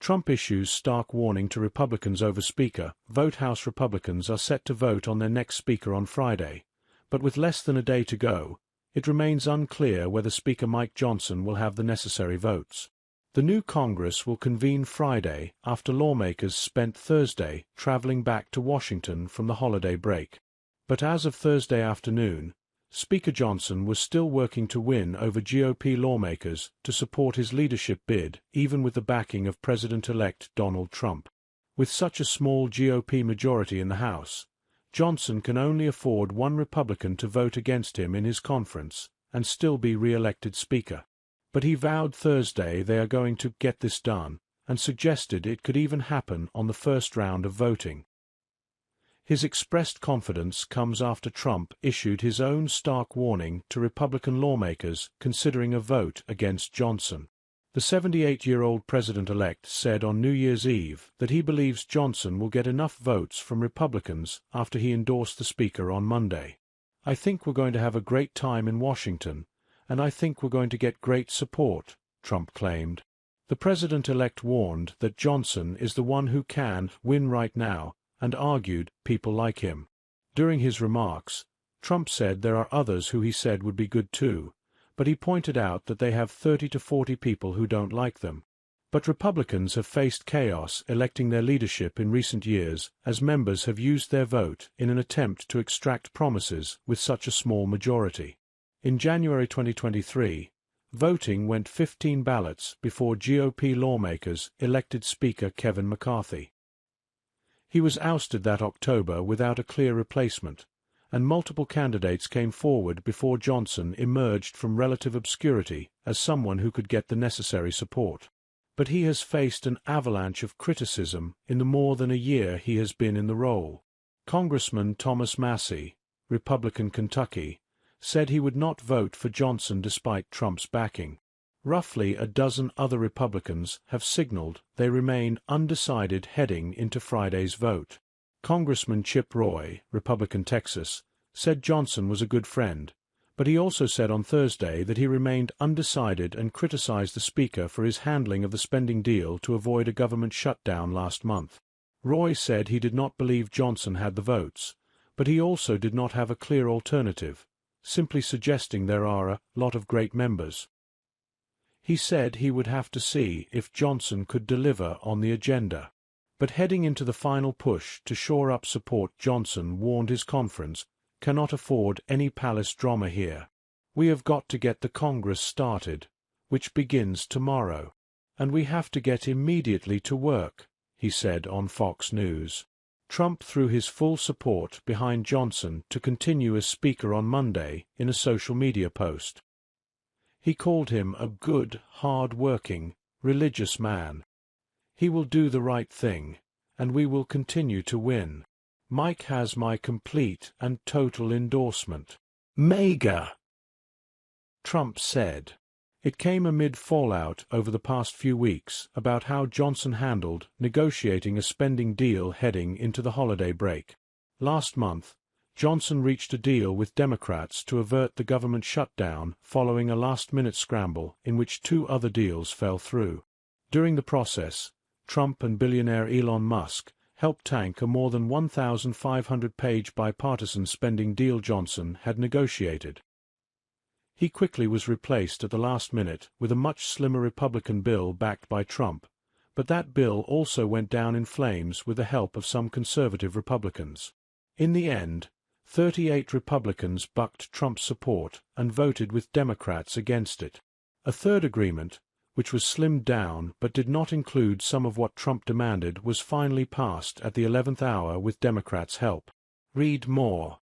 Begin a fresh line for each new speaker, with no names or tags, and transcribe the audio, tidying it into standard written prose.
Trump issues stark warning to Republicans over Speaker. Vote House Republicans are set to vote on their next Speaker on Friday, but with less than a day to go, it remains unclear whether Speaker Mike Johnson will have the necessary votes. The new Congress will convene Friday after lawmakers spent Thursday traveling back to Washington from the holiday break. But as of Thursday afternoon, Speaker Johnson was still working to win over GOP lawmakers to support his leadership bid, even with the backing of President-elect Donald Trump. With such a small GOP majority in the House, Johnson can only afford one Republican to vote against him in his conference and still be re-elected Speaker. But he vowed Thursday they are going to get this done, and suggested it could even happen on the first round of voting. His expressed confidence comes after Trump issued his own stark warning to Republican lawmakers considering a vote against Johnson. The 78-year-old president-elect said on New Year's Eve that he believes Johnson will get enough votes from Republicans after he endorsed the Speaker on Monday. "I think we're going to have a great time in Washington, and I think we're going to get great support," Trump claimed. The president-elect warned that Johnson is the one who can win right now, and argued people like him. During his remarks, Trump said there are others who he said would be good too, but he pointed out that they have 30 to 40 people who don't like them. But Republicans have faced chaos electing their leadership in recent years as members have used their vote in an attempt to extract promises with such a small majority. In January 2023, voting went 15 ballots before GOP lawmakers elected Speaker Kevin McCarthy. He was ousted that October without a clear replacement, and multiple candidates came forward before Johnson emerged from relative obscurity as someone who could get the necessary support. But he has faced an avalanche of criticism in the more than a year he has been in the role. Congressman Thomas Massie, Republican Kentucky, said he would not vote for Johnson despite Trump's backing. Roughly a dozen other Republicans have signaled they remain undecided heading into Friday's vote. Congressman Chip Roy, Republican Texas, said Johnson was a good friend, but he also said on Thursday that he remained undecided and criticized the Speaker for his handling of the spending deal to avoid a government shutdown last month. Roy said he did not believe Johnson had the votes, but he also did not have a clear alternative, simply suggesting there are a lot of great members. He said he would have to see if Johnson could deliver on the agenda. But heading into the final push to shore up support, Johnson warned his conference cannot afford any palace drama here. "We have got to get the Congress started, which begins tomorrow. And we have to get immediately to work," he said on Fox News. Trump threw his full support behind Johnson to continue as Speaker on Monday in a social media post. He called him a good, hard-working, religious man. "He will do the right thing, and we will continue to win. Mike has my complete and total endorsement. MAGA," Trump said. It came amid fallout over the past few weeks about how Johnson handled negotiating a spending deal heading into the holiday break. Last month, Johnson reached a deal with Democrats to avert the government shutdown following a last-minute scramble in which two other deals fell through. During the process, Trump and billionaire Elon Musk helped tank a more than 1,500-page bipartisan spending deal Johnson had negotiated. He quickly was replaced at the last minute with a much slimmer Republican bill backed by Trump, but that bill also went down in flames with the help of some conservative Republicans. In the end, 38 Republicans bucked Trump's support and voted with Democrats against it. A third agreement, which was slimmed down but did not include some of what Trump demanded, was finally passed at the 11th hour with Democrats' help. Read more.